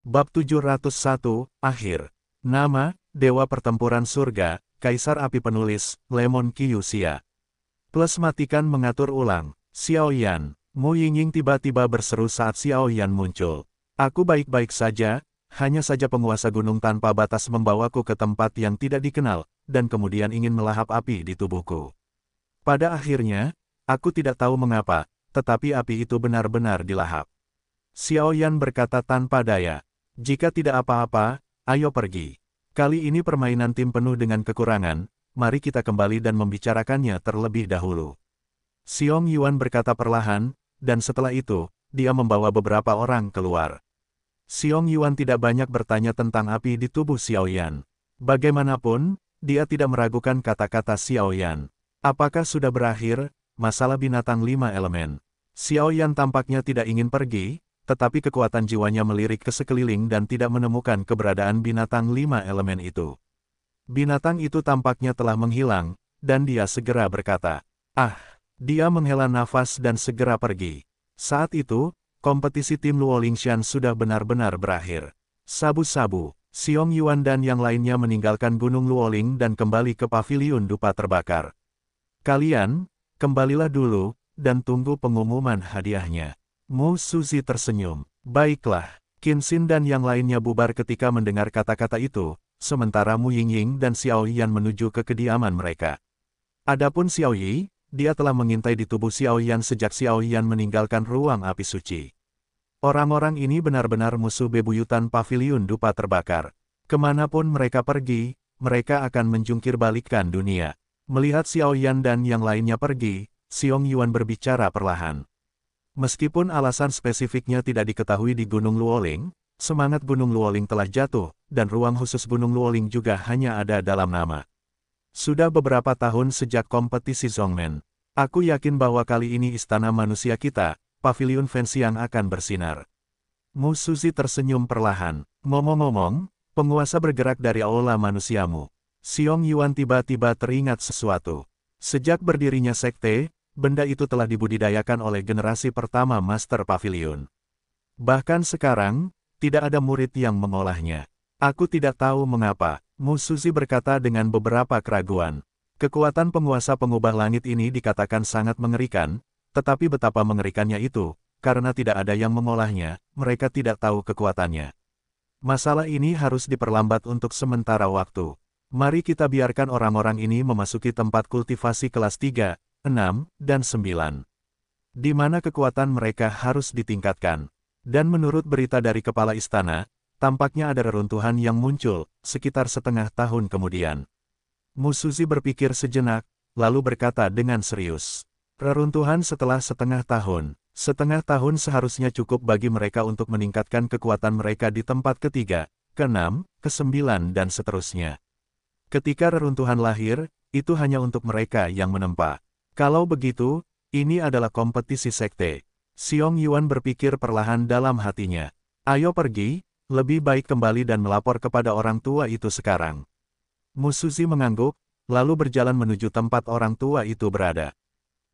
Bab 701, Akhir. Nama, Dewa Pertempuran Surga, Kaisar Api Penulis, Lemon Kyuxia. Plus matikan mengatur ulang, Xiao Yan. Mu Yingying tiba-tiba berseru saat Xiao Yan muncul. Aku baik-baik saja, hanya saja penguasa gunung tanpa batas membawaku ke tempat yang tidak dikenal, dan kemudian ingin melahap api di tubuhku. Pada akhirnya, aku tidak tahu mengapa, tetapi api itu benar-benar dilahap. Xiao Yan berkata tanpa daya. Jika tidak apa-apa, ayo pergi. Kali ini permainan tim penuh dengan kekurangan, mari kita kembali dan membicarakannya terlebih dahulu. Xiong Yuan berkata perlahan, dan setelah itu, dia membawa beberapa orang keluar. Xiong Yuan tidak banyak bertanya tentang api di tubuh Xiao Yan. Bagaimanapun, dia tidak meragukan kata-kata Xiao Yan. Apakah sudah berakhir, masalah binatang 5 elemen? Xiao Yan tampaknya tidak ingin pergi, tetapi kekuatan jiwanya melirik ke sekeliling dan tidak menemukan keberadaan binatang 5 elemen itu. Binatang itu tampaknya telah menghilang, dan dia segera berkata, "Ah!" Dia menghela nafas dan segera pergi. Saat itu, kompetisi tim Luo Lingshan sudah benar-benar berakhir. Sabu-sabu, Xiong Yuan dan yang lainnya meninggalkan Gunung Luoling dan kembali ke paviliun dupa terbakar. Kalian, kembalilah dulu, dan tunggu pengumuman hadiahnya. Mu Suzi tersenyum. Baiklah, Qin Xin dan yang lainnya bubar ketika mendengar kata-kata itu, sementara Mu Yingying dan Xiao Yan menuju ke kediaman mereka. Adapun Xiao Yi, dia telah mengintai di tubuh Xiao Yan sejak Xiao Yan meninggalkan ruang api suci. Orang-orang ini benar-benar musuh bebuyutan paviliun dupa terbakar. Kemanapun mereka pergi, mereka akan menjungkir balikkan dunia. Melihat Xiao Yan dan yang lainnya pergi, Xiong Yuan berbicara perlahan. Meskipun alasan spesifiknya tidak diketahui di Gunung Luoling, semangat Gunung Luoling telah jatuh, dan ruang khusus Gunung Luoling juga hanya ada dalam nama. Sudah beberapa tahun sejak kompetisi Zhongmen. Aku yakin bahwa kali ini istana manusia kita, paviliun Fenxiang akan bersinar. Mu Suzi tersenyum perlahan. Ngomong-ngomong, penguasa bergerak dari aula manusiamu. Xiong Yuan tiba-tiba teringat sesuatu. Sejak berdirinya sekte, benda itu telah dibudidayakan oleh generasi pertama Master Pavilion. Bahkan sekarang, tidak ada murid yang mengolahnya. Aku tidak tahu mengapa, Mu Suzi berkata dengan beberapa keraguan. Kekuatan penguasa pengubah langit ini dikatakan sangat mengerikan, tetapi betapa mengerikannya itu, karena tidak ada yang mengolahnya, mereka tidak tahu kekuatannya. Masalah ini harus diperlambat untuk sementara waktu. Mari kita biarkan orang-orang ini memasuki tempat kultivasi kelas 3, 6, dan 9. Di mana kekuatan mereka harus ditingkatkan. Dan menurut berita dari kepala istana, tampaknya ada reruntuhan yang muncul, sekitar setengah tahun kemudian. Mu Suzi berpikir sejenak, lalu berkata dengan serius. Reruntuhan setelah setengah tahun seharusnya cukup bagi mereka untuk meningkatkan kekuatan mereka di tempat ketiga, ke-6, ke-9 dan seterusnya. Ketika reruntuhan lahir, itu hanya untuk mereka yang menempa. Kalau begitu, ini adalah kompetisi sekte. Xiong Yuan berpikir perlahan dalam hatinya. Ayo pergi, lebih baik kembali dan melapor kepada orang tua itu sekarang. Mu Suzi mengangguk, lalu berjalan menuju tempat orang tua itu berada.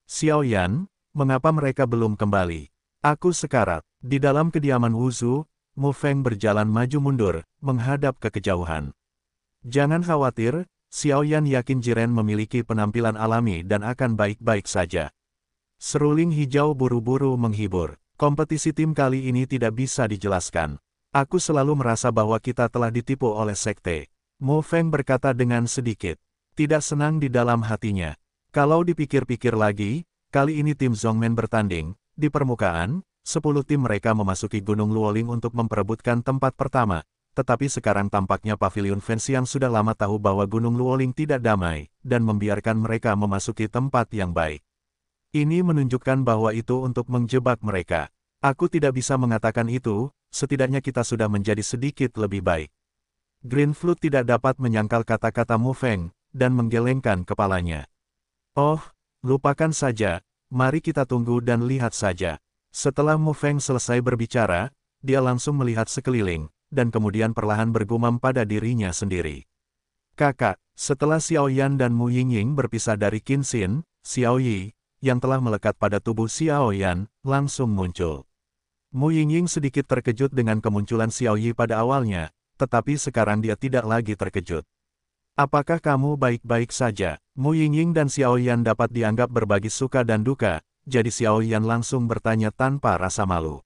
Xiao Yan, mengapa mereka belum kembali? Aku sekarat. Di dalam kediaman Wuzu, Mu Feng berjalan maju mundur, menghadap ke kejauhan. Jangan khawatir, Xiao Yan yakin Jiren memiliki penampilan alami dan akan baik-baik saja. Seruling hijau buru-buru menghibur. Kompetisi tim kali ini tidak bisa dijelaskan. Aku selalu merasa bahwa kita telah ditipu oleh sekte. Mu Feng berkata dengan sedikit tidak senang di dalam hatinya. Kalau dipikir-pikir lagi, kali ini tim Zhongmen bertanding. Di permukaan, 10 tim mereka memasuki Gunung Luoling untuk memperebutkan tempat pertama. Tetapi sekarang tampaknya paviliun Fenxiang sudah lama tahu bahwa Gunung Luoling tidak damai, dan membiarkan mereka memasuki tempat yang baik. Ini menunjukkan bahwa itu untuk menjebak mereka. Aku tidak bisa mengatakan itu, setidaknya kita sudah menjadi sedikit lebih baik. Green Flute tidak dapat menyangkal kata-kata Mu Feng, dan menggelengkan kepalanya. Oh, lupakan saja, mari kita tunggu dan lihat saja. Setelah Mu Feng selesai berbicara, dia langsung melihat sekeliling, dan kemudian perlahan bergumam pada dirinya sendiri. Kakak, setelah Xiao Yan dan Mu Yingying berpisah dari Qin Xin, Xiao Yi, yang telah melekat pada tubuh Xiao Yan, langsung muncul. Mu Yingying sedikit terkejut dengan kemunculan Xiao Yi pada awalnya, tetapi sekarang dia tidak lagi terkejut. Apakah kamu baik-baik saja? Mu Yingying dan Xiao Yan dapat dianggap berbagi suka dan duka, jadi Xiao Yan langsung bertanya tanpa rasa malu.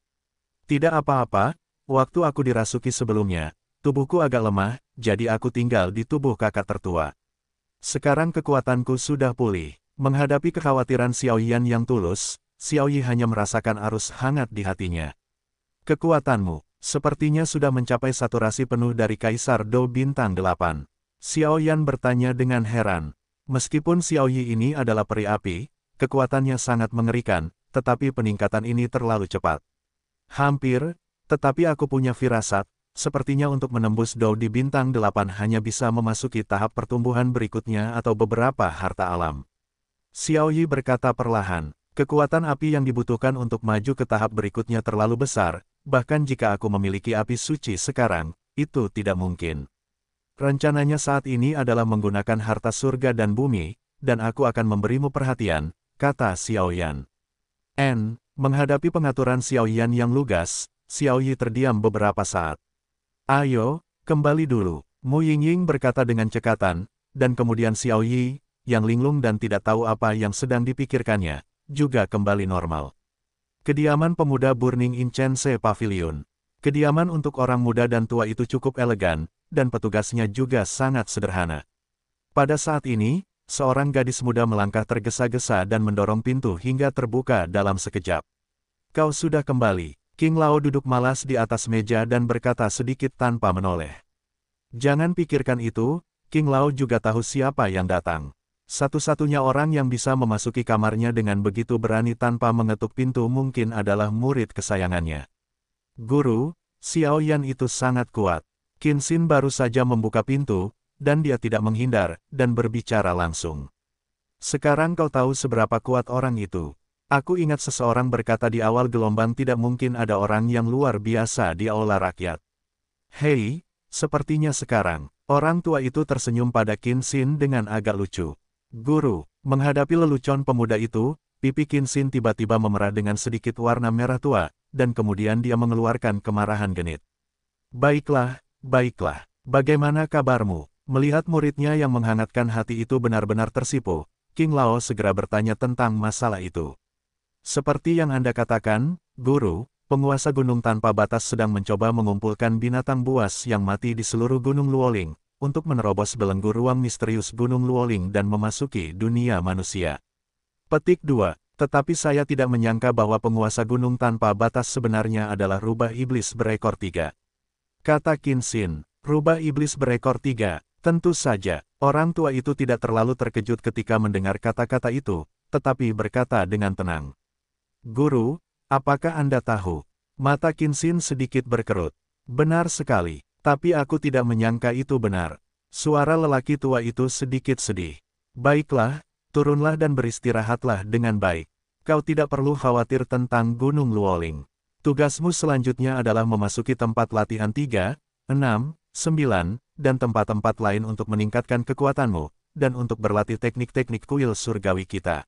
Tidak apa-apa, waktu aku dirasuki sebelumnya, tubuhku agak lemah, jadi aku tinggal di tubuh kakak tertua. Sekarang kekuatanku sudah pulih. Menghadapi kekhawatiran Xiao Yan yang tulus, Xiao Yi hanya merasakan arus hangat di hatinya. Kekuatanmu, sepertinya sudah mencapai saturasi penuh dari Kaisar Dou Bintang 8. Xiao Yan bertanya dengan heran. Meskipun Xiao Yi ini adalah peri api, kekuatannya sangat mengerikan, tetapi peningkatan ini terlalu cepat. Hampir, tetapi aku punya firasat, sepertinya untuk menembus Dou di Bintang 8 hanya bisa memasuki tahap pertumbuhan berikutnya atau beberapa harta alam. Xiao Yi berkata perlahan, kekuatan api yang dibutuhkan untuk maju ke tahap berikutnya terlalu besar, bahkan jika aku memiliki api suci sekarang, itu tidak mungkin. Rencananya saat ini adalah menggunakan harta surga dan bumi, dan aku akan memberimu perhatian, kata Xiao Yan. Menghadapi pengaturan Xiao Yan yang lugas, Xiao Yi terdiam beberapa saat. Ayo, kembali dulu, Mu Yingying berkata dengan cekatan, dan kemudian Xiao Yi, yang linglung dan tidak tahu apa yang sedang dipikirkannya, juga kembali normal. Kediaman pemuda Burning Incense Pavilion. Kediaman untuk orang muda dan tua itu cukup elegan, dan petugasnya juga sangat sederhana. Pada saat ini, seorang gadis muda melangkah tergesa-gesa dan mendorong pintu hingga terbuka dalam sekejap. Kau sudah kembali. King Lao duduk malas di atas meja dan berkata sedikit tanpa menoleh. Jangan pikirkan itu, King Lao juga tahu siapa yang datang. Satu-satunya orang yang bisa memasuki kamarnya dengan begitu berani tanpa mengetuk pintu mungkin adalah murid kesayangannya. Guru, Xiao Yan itu sangat kuat. Qin Xin baru saja membuka pintu, dan dia tidak menghindar, dan berbicara langsung. Sekarang kau tahu seberapa kuat orang itu. Aku ingat seseorang berkata di awal gelombang tidak mungkin ada orang yang luar biasa di aula rakyat. Hei, sepertinya sekarang, orang tua itu tersenyum pada Qin Xin dengan agak lucu. Guru, menghadapi lelucon pemuda itu, pipi Qin Xin tiba-tiba memerah dengan sedikit warna merah tua, dan kemudian dia mengeluarkan kemarahan genit. Baiklah, baiklah, bagaimana kabarmu? Melihat muridnya yang menghangatkan hati itu benar-benar tersipu, King Lao segera bertanya tentang masalah itu. Seperti yang Anda katakan, Guru, penguasa gunung tanpa batas sedang mencoba mengumpulkan binatang buas yang mati di seluruh Gunung Luoling, untuk menerobos belenggu ruang misterius Gunung Luoling dan memasuki dunia manusia. Petik 2. Tetapi saya tidak menyangka bahwa penguasa gunung tanpa batas sebenarnya adalah rubah iblis berekor 3. Kata Qin Xin, rubah iblis berekor 3, tentu saja, orang tua itu tidak terlalu terkejut ketika mendengar kata-kata itu, tetapi berkata dengan tenang. Guru, apakah Anda tahu? Mata Qin Xin sedikit berkerut. Benar sekali. Tapi aku tidak menyangka itu benar. Suara lelaki tua itu sedikit sedih. Baiklah, turunlah dan beristirahatlah dengan baik. Kau tidak perlu khawatir tentang Gunung Luoling. Tugasmu selanjutnya adalah memasuki tempat latihan 3, 6, 9, dan tempat-tempat lain untuk meningkatkan kekuatanmu, dan untuk berlatih teknik-teknik kuil surgawi kita.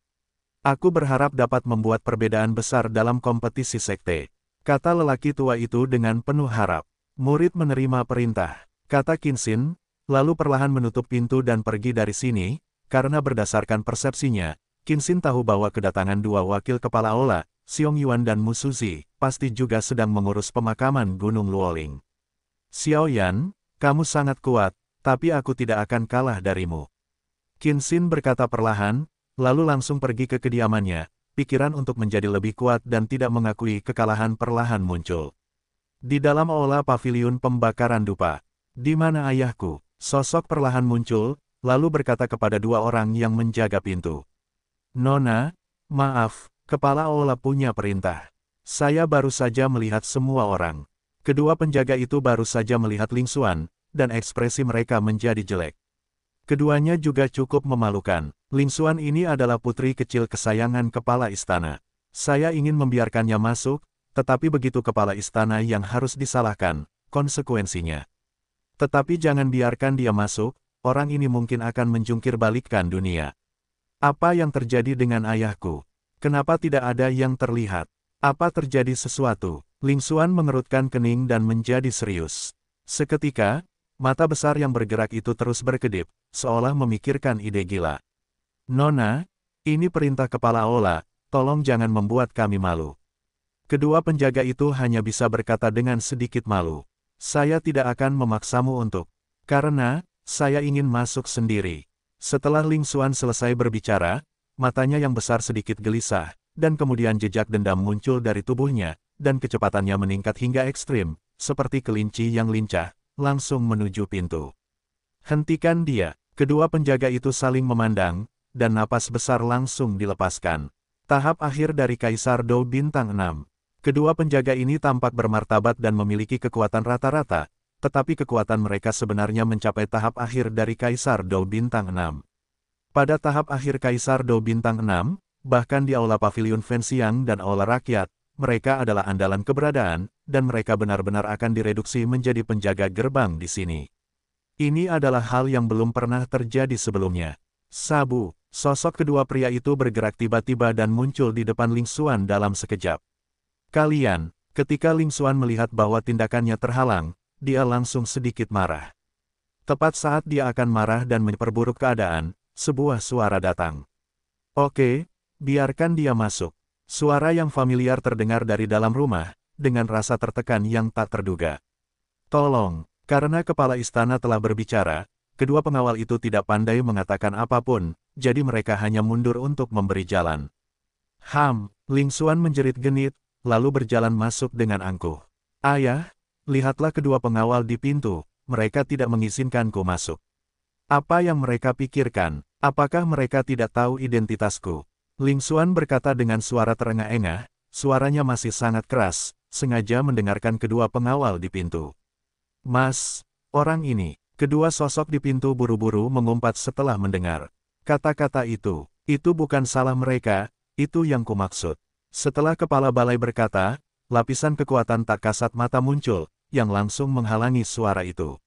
Aku berharap dapat membuat perbedaan besar dalam kompetisi sekte. Kata lelaki tua itu dengan penuh harap. Murid menerima perintah, kata Qin Xin, lalu perlahan menutup pintu dan pergi dari sini, karena berdasarkan persepsinya, Qin Xin tahu bahwa kedatangan dua wakil kepala aula, Xiong Yuan dan Mu Suzi, pasti juga sedang mengurus pemakaman Gunung Luoling. Xiao Yan, kamu sangat kuat, tapi aku tidak akan kalah darimu. Qin Xin berkata perlahan, lalu langsung pergi ke kediamannya, pikiran untuk menjadi lebih kuat dan tidak mengakui kekalahan perlahan muncul. Di dalam aula paviliun pembakaran dupa. Di mana ayahku? Sosok perlahan muncul, lalu berkata kepada dua orang yang menjaga pintu. Nona, maaf, kepala aula punya perintah. Saya baru saja melihat semua orang. Kedua penjaga itu baru saja melihat Ling Xuan, dan ekspresi mereka menjadi jelek. Keduanya juga cukup memalukan. Ling Xuan ini adalah putri kecil kesayangan kepala istana. Saya ingin membiarkannya masuk, tetapi begitu kepala istana yang harus disalahkan, konsekuensinya. Tetapi jangan biarkan dia masuk, orang ini mungkin akan menjungkir balikkan dunia. Apa yang terjadi dengan ayahku? Kenapa tidak ada yang terlihat? Apa terjadi sesuatu? Ling Xuan mengerutkan kening dan menjadi serius. Seketika, mata besar yang bergerak itu terus berkedip, seolah memikirkan ide gila. Nona, ini perintah kepala Aula, tolong jangan membuat kami malu. Kedua penjaga itu hanya bisa berkata dengan sedikit malu. Saya tidak akan memaksamu untuk. Karena, saya ingin masuk sendiri. Setelah Ling Xuan selesai berbicara, matanya yang besar sedikit gelisah, dan kemudian jejak dendam muncul dari tubuhnya, dan kecepatannya meningkat hingga ekstrim, seperti kelinci yang lincah, langsung menuju pintu. Hentikan dia. Kedua penjaga itu saling memandang, dan napas besar langsung dilepaskan. Tahap akhir dari Kaisar Dou Bintang 6. Kedua penjaga ini tampak bermartabat dan memiliki kekuatan rata-rata, tetapi kekuatan mereka sebenarnya mencapai tahap akhir dari Kaisar Dou Bintang 6. Pada tahap akhir Kaisar Dou Bintang 6, bahkan di Aula Pavilion Fenxiang dan Aula Rakyat, mereka adalah andalan keberadaan, dan mereka benar-benar akan direduksi menjadi penjaga gerbang di sini. Ini adalah hal yang belum pernah terjadi sebelumnya. Sabu, sosok kedua pria itu bergerak tiba-tiba dan muncul di depan Ling Xuan dalam sekejap. Kalian, ketika Ling Xuan melihat bahwa tindakannya terhalang, dia langsung sedikit marah. Tepat saat dia akan marah dan memperburuk keadaan, sebuah suara datang. Oke, biarkan dia masuk. Suara yang familiar terdengar dari dalam rumah, dengan rasa tertekan yang tak terduga. Tolong, karena kepala istana telah berbicara, kedua pengawal itu tidak pandai mengatakan apapun, jadi mereka hanya mundur untuk memberi jalan. Ling Xuan menjerit genit, lalu berjalan masuk dengan angkuh. Ayah, lihatlah kedua pengawal di pintu, mereka tidak mengizinkanku masuk. Apa yang mereka pikirkan? Apakah mereka tidak tahu identitasku? Ling Xuan berkata dengan suara terengah-engah, suaranya masih sangat keras, sengaja mendengarkan kedua pengawal di pintu. Mas, orang ini, kedua sosok di pintu buru-buru mengumpat setelah mendengar kata-kata itu bukan salah mereka, itu yang kumaksud. Setelah kepala balai berkata, lapisan kekuatan tak kasat mata muncul, yang langsung menghalangi suara itu.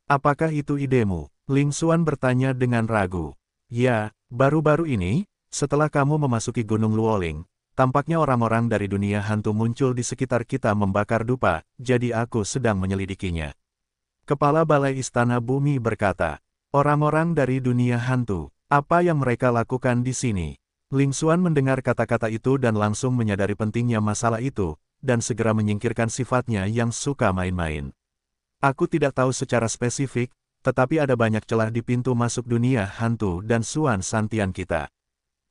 Apakah itu idemu? Ling Xuan bertanya dengan ragu. Ya, baru-baru ini, setelah kamu memasuki Gunung Luoling, tampaknya orang-orang dari dunia hantu muncul di sekitar kita membakar dupa, jadi aku sedang menyelidikinya. Kepala Balai Istana Bumi berkata, orang-orang dari dunia hantu, apa yang mereka lakukan di sini? Ling Xuan mendengar kata-kata itu dan langsung menyadari pentingnya masalah itu, dan segera menyingkirkan sifatnya yang suka main-main. Aku tidak tahu secara spesifik, tetapi ada banyak celah di pintu masuk dunia hantu dan Suan Santian kita.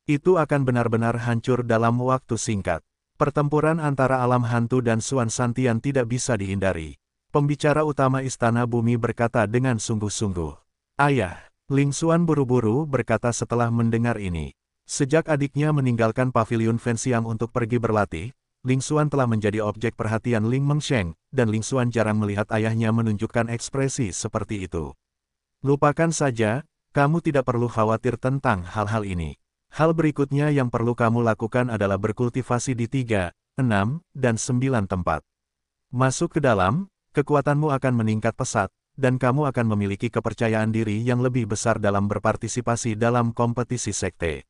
Itu akan benar-benar hancur dalam waktu singkat. Pertempuran antara alam hantu dan Suan Santian tidak bisa dihindari. Pembicara utama Istana Bumi berkata dengan sungguh-sungguh. Ayah, Ling Xuan buru-buru berkata setelah mendengar ini. Sejak adiknya meninggalkan Pavilion Fenxiang untuk pergi berlatih, Ling Xuan telah menjadi objek perhatian Ling Mengsheng, dan Ling Xuan jarang melihat ayahnya menunjukkan ekspresi seperti itu. Lupakan saja, kamu tidak perlu khawatir tentang hal-hal ini. Hal berikutnya yang perlu kamu lakukan adalah berkultivasi di 3, 6, dan 9 tempat. Masuk ke dalam, kekuatanmu akan meningkat pesat, dan kamu akan memiliki kepercayaan diri yang lebih besar dalam berpartisipasi dalam kompetisi sekte.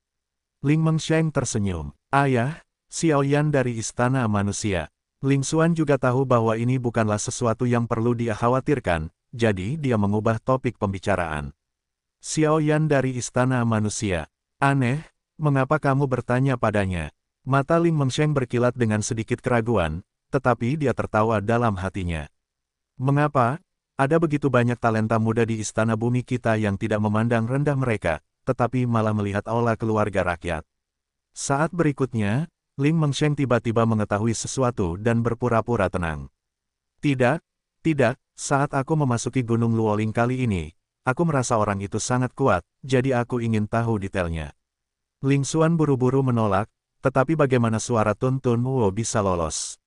Ling Mengsheng tersenyum. Ayah, Xiao Yan dari Istana Manusia. Ling Xuan juga tahu bahwa ini bukanlah sesuatu yang perlu dia khawatirkan, jadi dia mengubah topik pembicaraan. Xiao Yan dari Istana Manusia. Aneh, mengapa kamu bertanya padanya? Mata Ling Mengsheng berkilat dengan sedikit keraguan, tetapi dia tertawa dalam hatinya. Mengapa? Ada begitu banyak talenta muda di Istana Bumi kita yang tidak memandang rendah mereka, tetapi malah melihat aula keluarga rakyat. Saat berikutnya, Ling Mengsheng tiba-tiba mengetahui sesuatu dan berpura-pura tenang. Tidak, saat aku memasuki Gunung Luoling kali ini, aku merasa orang itu sangat kuat, jadi aku ingin tahu detailnya. Ling Xuan buru-buru menolak, tetapi bagaimana suara Tun Tun Wo bisa lolos?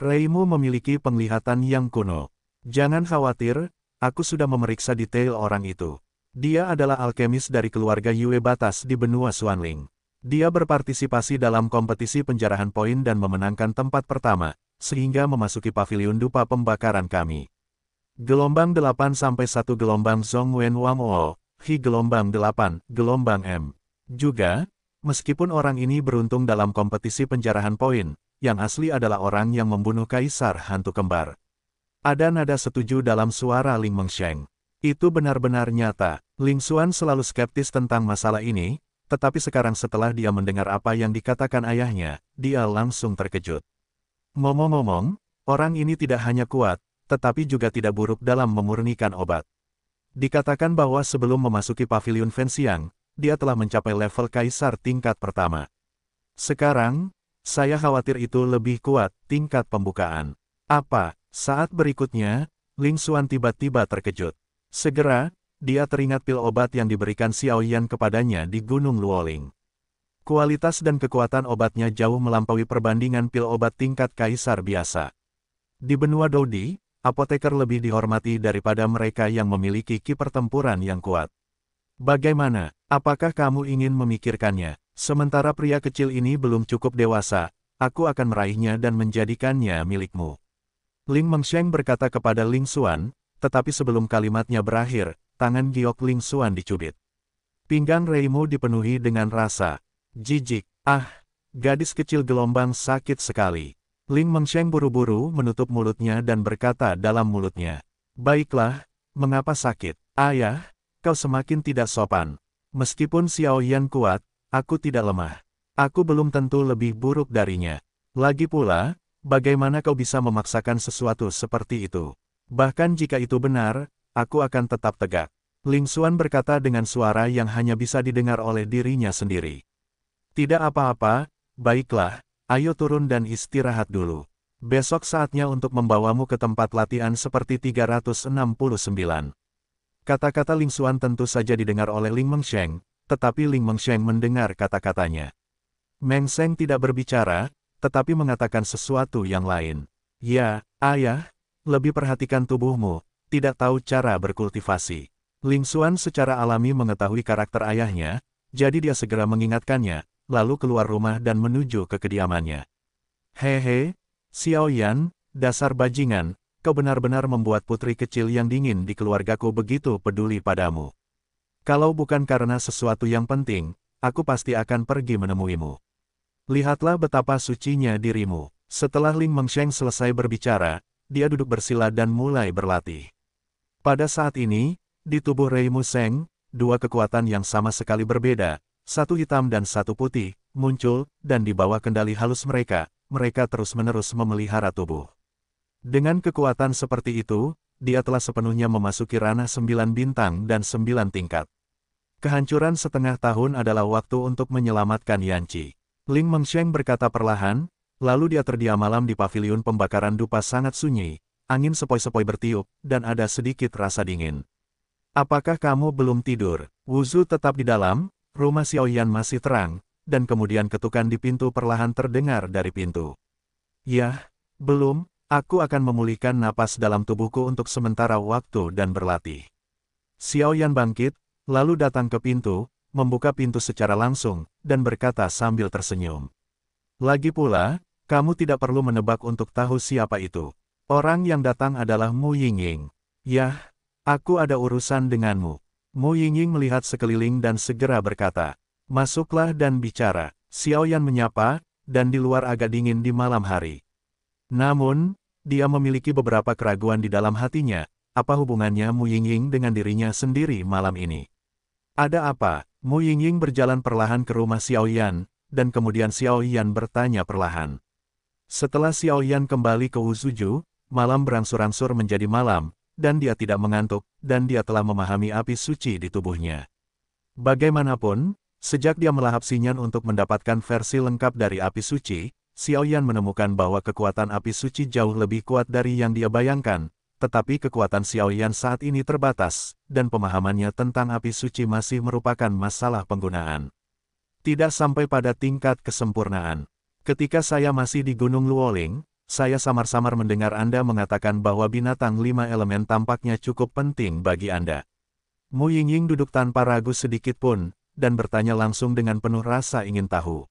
Reimu memiliki penglihatan yang kuno. Jangan khawatir, aku sudah memeriksa detail orang itu. Dia adalah alkemis dari keluarga Yue Batas di benua Xuanling. Dia berpartisipasi dalam kompetisi penjarahan poin dan memenangkan tempat pertama, sehingga memasuki pavilion dupa pembakaran kami. Gelombang 8 sampai 1 gelombang Zhong Wen Wang O, Hi gelombang 8, gelombang M. Juga, meskipun orang ini beruntung dalam kompetisi penjarahan poin, yang asli adalah orang yang membunuh Kaisar Hantu Kembar. Ada nada setuju dalam suara Ling Mengsheng. Itu benar-benar nyata. Ling Xuan selalu skeptis tentang masalah ini, tetapi sekarang setelah dia mendengar apa yang dikatakan ayahnya, dia langsung terkejut. Ngomong-ngomong, orang ini tidak hanya kuat, tetapi juga tidak buruk dalam memurnikan obat. Dikatakan bahwa sebelum memasuki pavilion Fenxiang, dia telah mencapai level Kaisar tingkat pertama. Sekarang, saya khawatir itu lebih kuat, tingkat pembukaan. Apa? Saat berikutnya, Ling Xuan tiba-tiba terkejut. Segera, dia teringat pil obat yang diberikan Xiao Yan kepadanya di Gunung Luoling. Kualitas dan kekuatan obatnya jauh melampaui perbandingan pil obat tingkat Kaisar biasa. Di benua Dodi, apoteker lebih dihormati daripada mereka yang memiliki ki pertempuran yang kuat. Bagaimana? Apakah kamu ingin memikirkannya? Sementara pria kecil ini belum cukup dewasa, aku akan meraihnya dan menjadikannya milikmu. Ling Mengsheng berkata kepada Ling Xuan, tetapi sebelum kalimatnya berakhir, tangan giok Ling Xuan dicubit. Pinggang Reimu dipenuhi dengan rasa jijik. Ah, gadis kecil gelombang sakit sekali. Ling Mengsheng buru-buru menutup mulutnya dan berkata dalam mulutnya. Baiklah, mengapa sakit? Ayah, kau semakin tidak sopan. Meskipun Xiao Yan kuat, aku tidak lemah. Aku belum tentu lebih buruk darinya. Lagi pula, bagaimana kau bisa memaksakan sesuatu seperti itu? Bahkan jika itu benar, aku akan tetap tegak. Ling Xuan berkata dengan suara yang hanya bisa didengar oleh dirinya sendiri. Tidak apa-apa, baiklah, ayo turun dan istirahat dulu. Besok saatnya untuk membawamu ke tempat latihan seperti 369. Kata-kata Ling Xuan tentu saja didengar oleh Ling Mengsheng, tetapi Ling Mengsheng mendengar kata-katanya. Mengsheng tidak berbicara, tetapi mengatakan sesuatu yang lain. Ya, ayah, lebih perhatikan tubuhmu, tidak tahu cara berkultivasi. Ling Xuan secara alami mengetahui karakter ayahnya, jadi dia segera mengingatkannya, lalu keluar rumah dan menuju ke kediamannya. Hehe, Xiao Yan, dasar bajingan, kau benar-benar membuat putri kecil yang dingin di keluargaku begitu peduli padamu. Kalau bukan karena sesuatu yang penting, aku pasti akan pergi menemuimu. Lihatlah betapa sucinya dirimu. Setelah Ling Mengsheng selesai berbicara, dia duduk bersila dan mulai berlatih. Pada saat ini, di tubuh Reimu Seng, dua kekuatan yang sama sekali berbeda, satu hitam dan satu putih, muncul, dan di bawah kendali halus mereka terus-menerus memelihara tubuh. Dengan kekuatan seperti itu, dia telah sepenuhnya memasuki ranah 9 bintang dan 9 tingkat. Kehancuran setengah tahun adalah waktu untuk menyelamatkan Yanqi. Ling Mengsheng berkata perlahan, lalu dia terdiam malam di pavilion pembakaran dupa sangat sunyi, angin sepoi-sepoi bertiup, dan ada sedikit rasa dingin. Apakah kamu belum tidur? Wuzu tetap di dalam, rumah Xiao Yan masih terang, dan kemudian ketukan di pintu perlahan terdengar dari pintu. Yah, belum, aku akan memulihkan napas dalam tubuhku untuk sementara waktu dan berlatih. Xiao Yan bangkit, lalu datang ke pintu, membuka pintu secara langsung, dan berkata sambil tersenyum. Lagi pula, kamu tidak perlu menebak untuk tahu siapa itu. Orang yang datang adalah Mu Yingying. Yah, aku ada urusan denganmu. Mu Yingying melihat sekeliling dan segera berkata, masuklah dan bicara. Xiao Yan menyapa, dan di luar agak dingin di malam hari. Namun, dia memiliki beberapa keraguan di dalam hatinya, apa hubungannya Mu Yingying dengan dirinya sendiri malam ini. Ada apa? Mu Yingying berjalan perlahan ke rumah Xiao Yan, dan kemudian Xiao Yan bertanya perlahan. Setelah Xiao Yan kembali ke Wuzuju, malam berangsur-angsur menjadi malam, dan dia tidak mengantuk, dan dia telah memahami api suci di tubuhnya. Bagaimanapun, sejak dia melahap Xinyan untuk mendapatkan versi lengkap dari api suci, Xiao Yan menemukan bahwa kekuatan api suci jauh lebih kuat dari yang dia bayangkan, tetapi kekuatan Xiao Yan saat ini terbatas, dan pemahamannya tentang api suci masih merupakan masalah penggunaan. Tidak sampai pada tingkat kesempurnaan. Ketika saya masih di Gunung Luoling, saya samar-samar mendengar Anda mengatakan bahwa binatang 5 elemen tampaknya cukup penting bagi Anda. Mu Yingying duduk tanpa ragu sedikit pun, dan bertanya langsung dengan penuh rasa ingin tahu.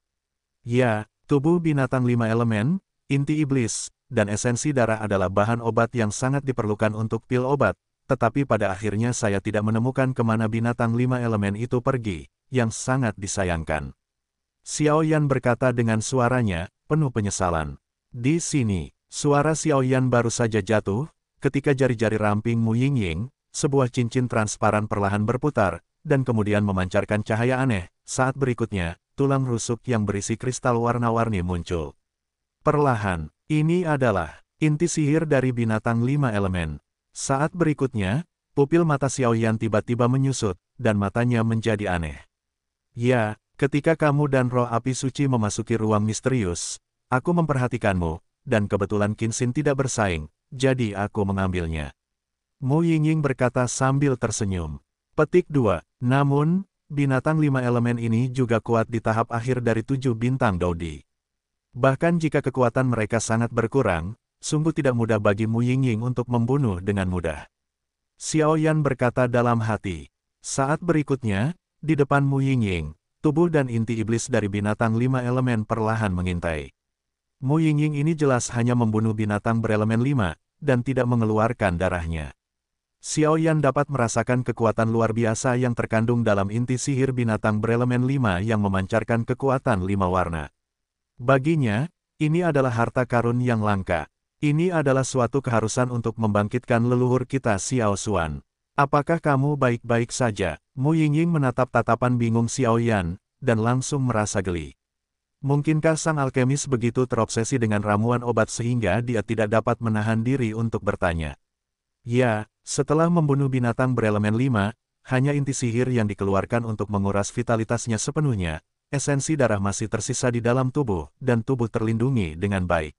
Ya, tubuh binatang 5 elemen, inti iblis, dan esensi darah adalah bahan obat yang sangat diperlukan untuk pil obat, tetapi pada akhirnya saya tidak menemukan kemana binatang 5 elemen itu pergi, yang sangat disayangkan. Xiao Yan berkata dengan suaranya, penuh penyesalan. Di sini, suara Xiaoyan baru saja jatuh, ketika jari-jari ramping Mu Yingying, sebuah cincin transparan perlahan berputar, dan kemudian memancarkan cahaya aneh. Saat berikutnya, tulang rusuk yang berisi kristal warna-warni muncul. Perlahan, ini adalah inti sihir dari binatang 5 elemen. Saat berikutnya, pupil mata Xiaoyan tiba-tiba menyusut, dan matanya menjadi aneh. Ya, ketika kamu dan roh api suci memasuki ruang misterius, aku memperhatikanmu, dan kebetulan Qinxin tidak bersaing, jadi aku mengambilnya. Mu Yingying berkata sambil tersenyum. Petik 2. Namun, binatang 5 elemen ini juga kuat di tahap akhir dari 7 bintang Dodi. Bahkan jika kekuatan mereka sangat berkurang, sungguh tidak mudah bagi Mu Yingying untuk membunuh dengan mudah. Xiaoyan berkata dalam hati. Saat berikutnya, di depan Mu Yingying, tubuh dan inti iblis dari binatang 5 elemen perlahan mengintai. Mu Yingying ini jelas hanya membunuh binatang berelemen 5, dan tidak mengeluarkan darahnya. Xiaoyan dapat merasakan kekuatan luar biasa yang terkandung dalam inti sihir binatang berelemen 5 yang memancarkan kekuatan 5 warna. Baginya, ini adalah harta karun yang langka. Ini adalah suatu keharusan untuk membangkitkan leluhur kita Xiao Xuan. Apakah kamu baik-baik saja? Mu Yingying menatap tatapan bingung Xiaoyan, dan langsung merasa geli. Mungkinkah sang alkemis begitu terobsesi dengan ramuan obat sehingga dia tidak dapat menahan diri untuk bertanya? Ya, setelah membunuh binatang berelemen 5, hanya inti sihir yang dikeluarkan untuk menguras vitalitasnya sepenuhnya, esensi darah masih tersisa di dalam tubuh, dan tubuh terlindungi dengan baik.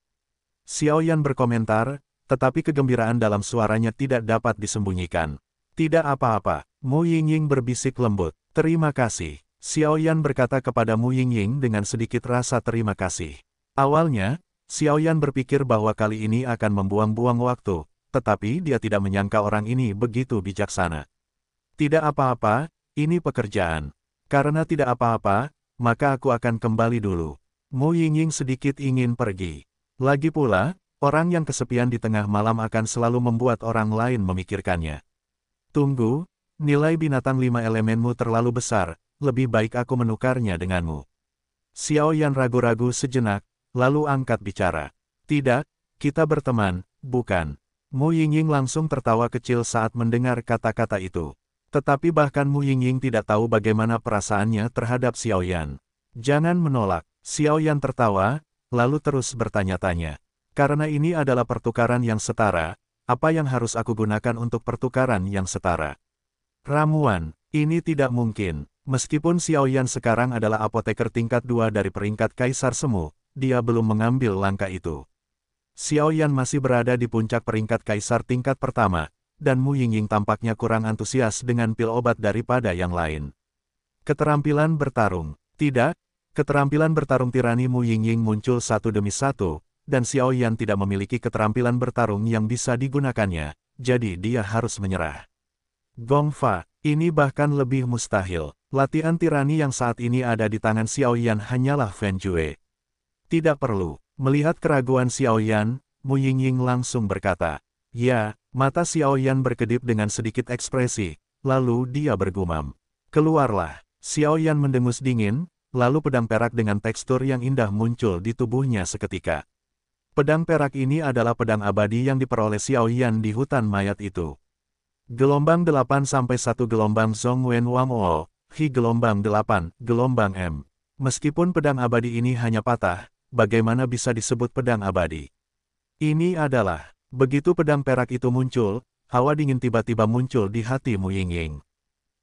Xiaoyan berkomentar, tetapi kegembiraan dalam suaranya tidak dapat disembunyikan. Tidak apa-apa, Mu Yingying berbisik lembut. Terima kasih. Xiaoyan berkata kepada Mu Yingying dengan sedikit rasa terima kasih. Awalnya, Xiaoyan berpikir bahwa kali ini akan membuang-buang waktu, tetapi dia tidak menyangka orang ini begitu bijaksana. Tidak apa-apa, ini pekerjaan. Karena tidak apa-apa, maka aku akan kembali dulu. Mu Yingying sedikit ingin pergi. Lagi pula, orang yang kesepian di tengah malam akan selalu membuat orang lain memikirkannya. Tunggu, nilai binatang 5 elemenmu terlalu besar. Lebih baik aku menukarnya denganmu. Xiaoyan ragu-ragu sejenak, lalu angkat bicara. Tidak, kita berteman, bukan. Mu Yingying langsung tertawa kecil saat mendengar kata-kata itu. Tetapi bahkan Mu Yingying tidak tahu bagaimana perasaannya terhadap Xiaoyan. Jangan menolak. Xiaoyan tertawa, lalu terus bertanya-tanya. Karena ini adalah pertukaran yang setara, apa yang harus aku gunakan untuk pertukaran yang setara? Ramuan, ini tidak mungkin. Meskipun Xiaoyan sekarang adalah apoteker tingkat 2 dari peringkat Kaisar Semu, dia belum mengambil langkah itu. Xiaoyan masih berada di puncak peringkat Kaisar tingkat pertama, dan Mu Yingying tampaknya kurang antusias dengan pil obat daripada yang lain. Keterampilan bertarung. Tidak, keterampilan bertarung tirani Mu Yingying muncul satu demi satu, dan Xiaoyan tidak memiliki keterampilan bertarung yang bisa digunakannya, jadi dia harus menyerah. Gongfa, ini bahkan lebih mustahil. Latihan tirani yang saat ini ada di tangan Xiaoyan hanyalah Fen Jue. Tidak perlu. Melihat keraguan Xiaoyan, Mu Yingying langsung berkata. Ya, mata Xiaoyan berkedip dengan sedikit ekspresi, lalu dia bergumam. Keluarlah. Xiaoyan mendengus dingin, lalu pedang perak dengan tekstur yang indah muncul di tubuhnya seketika. Pedang perak ini adalah pedang abadi yang diperoleh Xiaoyan di hutan mayat itu. Gelombang 8 sampai 1 gelombang Zhongwen Wangwo. Hi gelombang 8, gelombang M. Meskipun pedang abadi ini hanya patah, bagaimana bisa disebut pedang abadi? Ini adalah, begitu pedang perak itu muncul, hawa dingin tiba-tiba muncul di hati Mu Yingying.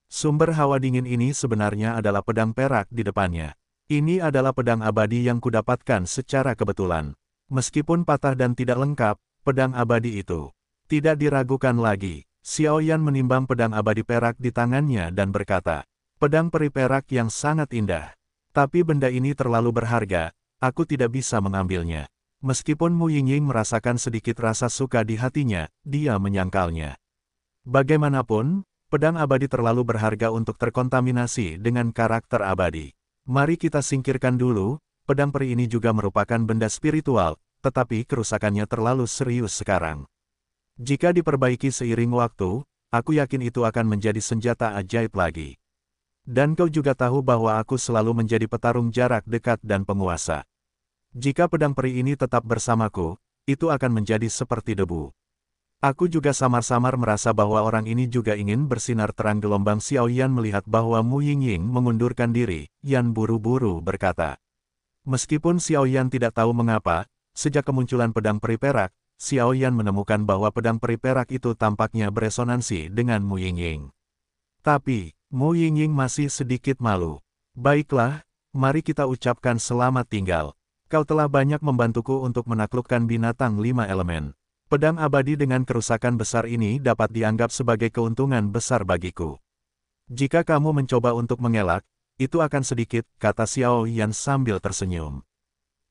Sumber hawa dingin ini sebenarnya adalah pedang perak di depannya. Ini adalah pedang abadi yang kudapatkan secara kebetulan. Meskipun patah dan tidak lengkap, pedang abadi itu tidak diragukan lagi. Xiaoyan menimbang pedang abadi perak di tangannya dan berkata, pedang peri perak yang sangat indah. Tapi benda ini terlalu berharga, aku tidak bisa mengambilnya. Meskipun Mu Yingying merasakan sedikit rasa suka di hatinya, dia menyangkalnya. Bagaimanapun, pedang abadi terlalu berharga untuk terkontaminasi dengan karakter abadi. Mari kita singkirkan dulu, pedang peri ini juga merupakan benda spiritual, tetapi kerusakannya terlalu serius sekarang. Jika diperbaiki seiring waktu, aku yakin itu akan menjadi senjata ajaib lagi. Dan kau juga tahu bahwa aku selalu menjadi petarung jarak dekat dan penguasa. Jika pedang peri ini tetap bersamaku, itu akan menjadi seperti debu. Aku juga samar-samar merasa bahwa orang ini juga ingin bersinar terang. Gelombang. Xiao Yan melihat bahwa Mu Yingying mengundurkan diri. Yan buru-buru berkata. Meskipun Xiao Yan tidak tahu mengapa, sejak kemunculan pedang peri perak, Xiao Yan menemukan bahwa pedang peri perak itu tampaknya beresonansi dengan Mu Yingying. Tapi, Mu Yingying masih sedikit malu. Baiklah, mari kita ucapkan selamat tinggal. Kau telah banyak membantuku untuk menaklukkan binatang 5 elemen. Pedang abadi dengan kerusakan besar ini dapat dianggap sebagai keuntungan besar bagiku. Jika kamu mencoba untuk mengelak, itu akan sedikit, kata Xiao Yan sambil tersenyum.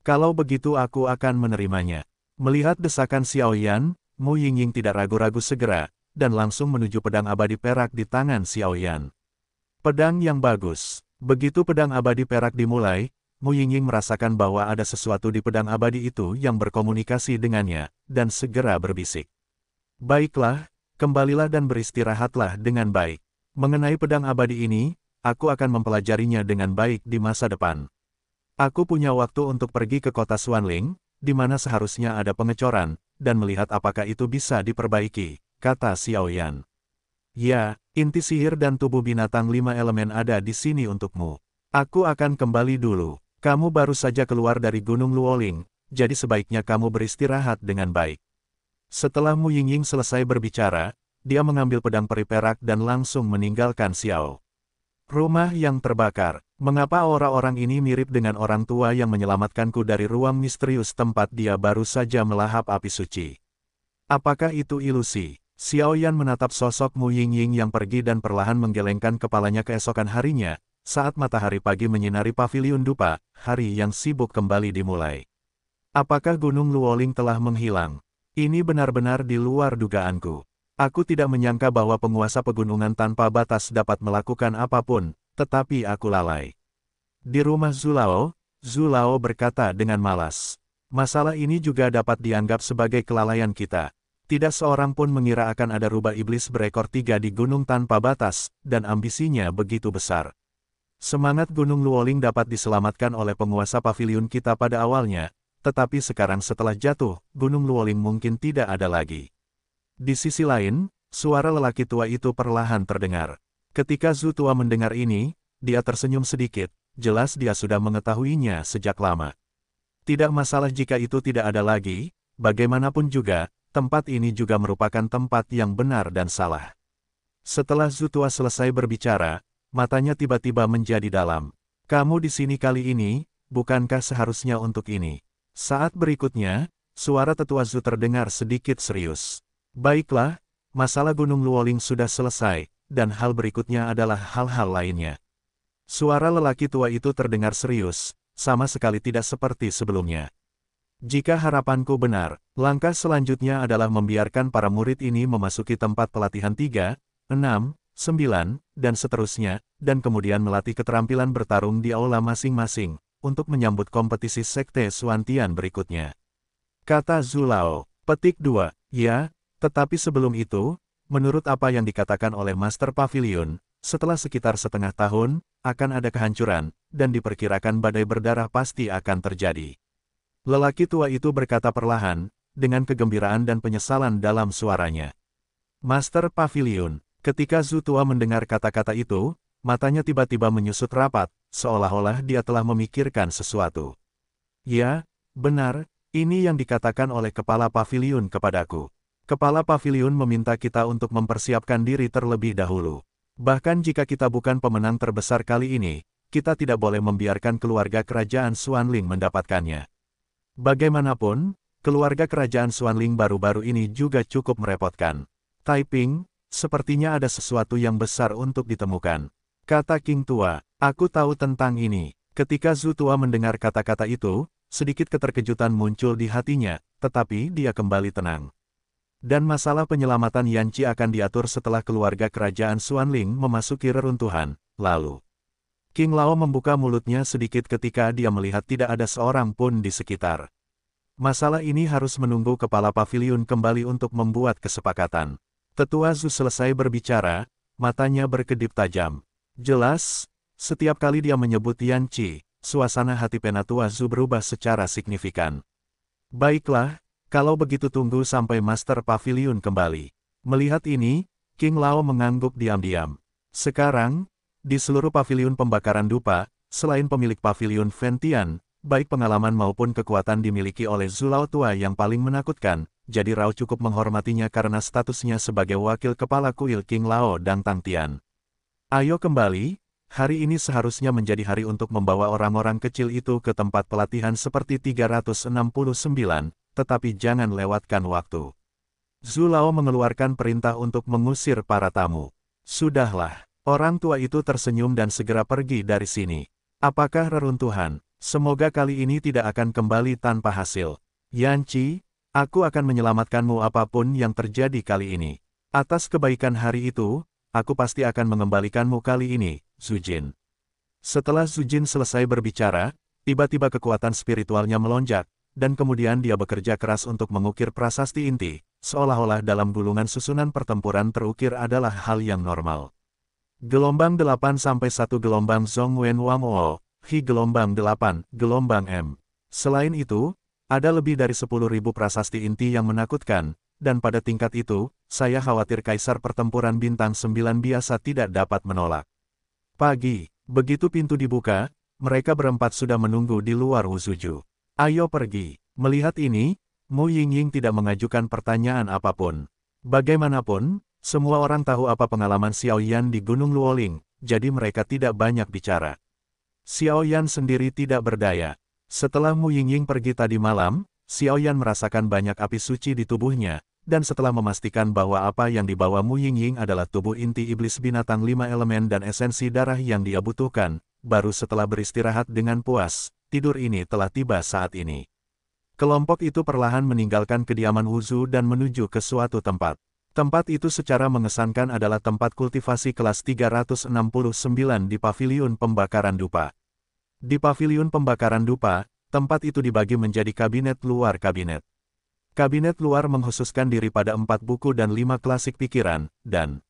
Kalau begitu aku akan menerimanya. Melihat desakan Xiao Yan, Mu Yingying tidak ragu-ragu segera, dan langsung menuju pedang abadi perak di tangan Xiao Yan. Pedang yang bagus. Begitu pedang abadi perak dimulai, Mu Yingying merasakan bahwa ada sesuatu di pedang abadi itu yang berkomunikasi dengannya, dan segera berbisik. Baiklah, kembalilah dan beristirahatlah dengan baik. Mengenai pedang abadi ini, aku akan mempelajarinya dengan baik di masa depan. Aku punya waktu untuk pergi ke kota Xuanling, di mana seharusnya ada pengecoran, dan melihat apakah itu bisa diperbaiki, kata Xiao Yan. Ya, inti sihir dan tubuh binatang 5 elemen ada di sini untukmu. Aku akan kembali dulu. Kamu baru saja keluar dari Gunung Luoling, jadi sebaiknya kamu beristirahat dengan baik. Setelah Mu Yingying selesai berbicara, dia mengambil pedang peri perak dan langsung meninggalkan Xiao. Rumah yang terbakar. Mengapa orang-orang ini mirip dengan orang tua yang menyelamatkanku dari ruang misterius tempat dia baru saja melahap api suci? Apakah itu ilusi? Xiao Yan menatap sosok Mu Yingying yang pergi dan perlahan menggelengkan kepalanya keesokan harinya. Saat matahari pagi menyinari paviliun dupa, hari yang sibuk kembali dimulai. Apakah Gunung Luoling telah menghilang? Ini benar-benar di luar dugaanku. Aku tidak menyangka bahwa penguasa pegunungan tanpa batas dapat melakukan apapun, tetapi aku lalai. Di rumah Zulao, Zulao berkata dengan malas. Masalah ini juga dapat dianggap sebagai kelalaian kita. Tidak seorang pun mengira akan ada rubah iblis berekor 3 di gunung tanpa batas, dan ambisinya begitu besar. Semangat Gunung Luoling dapat diselamatkan oleh penguasa paviliun kita pada awalnya, tetapi sekarang setelah jatuh, Gunung Luoling mungkin tidak ada lagi. Di sisi lain, suara lelaki tua itu perlahan terdengar. Ketika Zhu tua mendengar ini, dia tersenyum sedikit, jelas dia sudah mengetahuinya sejak lama. Tidak masalah jika itu tidak ada lagi, bagaimanapun juga, tempat ini juga merupakan tempat yang benar dan salah. Setelah Zhu tua selesai berbicara, matanya tiba-tiba menjadi dalam. Kamu di sini kali ini, bukankah seharusnya untuk ini? Saat berikutnya, suara tetua Zhu terdengar sedikit serius. Baiklah, masalah Gunung Luoling sudah selesai, dan hal berikutnya adalah hal-hal lainnya. Suara lelaki tua itu terdengar serius, sama sekali tidak seperti sebelumnya. Jika harapanku benar, langkah selanjutnya adalah membiarkan para murid ini memasuki tempat pelatihan 3, 6, 9, dan seterusnya, dan kemudian melatih keterampilan bertarung di aula masing-masing, untuk menyambut kompetisi Sekte Xuantian berikutnya. Kata Zulao, petik 2, ya, tetapi sebelum itu, menurut apa yang dikatakan oleh Master Pavilion, setelah sekitar setengah tahun, akan ada kehancuran, dan diperkirakan badai berdarah pasti akan terjadi. Lelaki tua itu berkata perlahan, dengan kegembiraan dan penyesalan dalam suaranya. Master Pavilion. Ketika Zhu tua mendengar kata-kata itu, matanya tiba-tiba menyusut rapat, seolah-olah dia telah memikirkan sesuatu. Ya, benar, ini yang dikatakan oleh Kepala Paviliun kepadaku. Kepala Paviliun meminta kita untuk mempersiapkan diri terlebih dahulu. Bahkan jika kita bukan pemenang terbesar kali ini, kita tidak boleh membiarkan keluarga kerajaan Xuanling mendapatkannya. Bagaimanapun, keluarga kerajaan Xuanling baru-baru ini juga cukup merepotkan. Taiping, sepertinya ada sesuatu yang besar untuk ditemukan. Kata King Tua, aku tahu tentang ini. Ketika Zhu tua mendengar kata-kata itu, sedikit keterkejutan muncul di hatinya, tetapi dia kembali tenang. Dan masalah penyelamatan Yanqi akan diatur setelah keluarga kerajaan Xuanling memasuki reruntuhan, lalu. King Lao membuka mulutnya sedikit ketika dia melihat tidak ada seorang pun di sekitar. Masalah ini harus menunggu Kepala Paviliun kembali untuk membuat kesepakatan. Tetua Zhu selesai berbicara, matanya berkedip tajam. Jelas, setiap kali dia menyebut Yanqi, suasana hati Penatua Zhu berubah secara signifikan. Baiklah, kalau begitu tunggu sampai Master Pavilion kembali. Melihat ini, King Lao mengangguk diam-diam. Sekarang, di seluruh pavilion pembakaran dupa, selain pemilik pavilion Ventian, baik pengalaman maupun kekuatan dimiliki oleh Zhu Lao tua yang paling menakutkan, jadi Rao cukup menghormatinya karena statusnya sebagai wakil kepala kuil King Lao dan Tang Tian. Ayo kembali, hari ini seharusnya menjadi hari untuk membawa orang-orang kecil itu ke tempat pelatihan seperti 369, tetapi jangan lewatkan waktu. Zhu Lao mengeluarkan perintah untuk mengusir para tamu. Sudahlah, orang tua itu tersenyum dan segera pergi dari sini. Apakah reruntuhan? Semoga kali ini tidak akan kembali tanpa hasil. Yanqi, aku akan menyelamatkanmu apapun yang terjadi kali ini. Atas kebaikan hari itu, aku pasti akan mengembalikanmu kali ini, Zhu Jin. Setelah Zhu Jin selesai berbicara, tiba-tiba kekuatan spiritualnya melonjak, dan kemudian dia bekerja keras untuk mengukir prasasti inti, seolah-olah dalam gulungan susunan pertempuran terukir adalah hal yang normal. Gelombang 8 sampai 1 gelombang Zhong Wen Wang O, Hi gelombang 8, gelombang M. Selain itu, ada lebih dari 10.000 prasasti inti yang menakutkan, dan pada tingkat itu, saya khawatir Kaisar Pertempuran Bintang 9 biasa tidak dapat menolak. Pagi, begitu pintu dibuka, mereka berempat sudah menunggu di luar Wuzuju. Ayo pergi. Melihat ini, Mu Yingying tidak mengajukan pertanyaan apapun. Bagaimanapun, semua orang tahu apa pengalaman Xiao Yan di Gunung Luoling, jadi mereka tidak banyak bicara. Xiao Yan sendiri tidak berdaya. Setelah Mu Yingying pergi tadi malam, Xiao Yan merasakan banyak api suci di tubuhnya, dan setelah memastikan bahwa apa yang dibawa Mu Yingying adalah tubuh inti iblis binatang 5 elemen dan esensi darah yang dia butuhkan, baru setelah beristirahat dengan puas, tidur ini telah tiba saat ini. Kelompok itu perlahan meninggalkan kediaman Wuzu dan menuju ke suatu tempat. Tempat itu secara mengesankan adalah tempat kultivasi kelas 369 di Pavilion Pembakaran Dupa. Di Pavilion Pembakaran Dupa, tempat itu dibagi menjadi kabinet luar kabinet. Kabinet luar mengkhususkan diri pada 4 buku dan 5 klasik pikiran, dan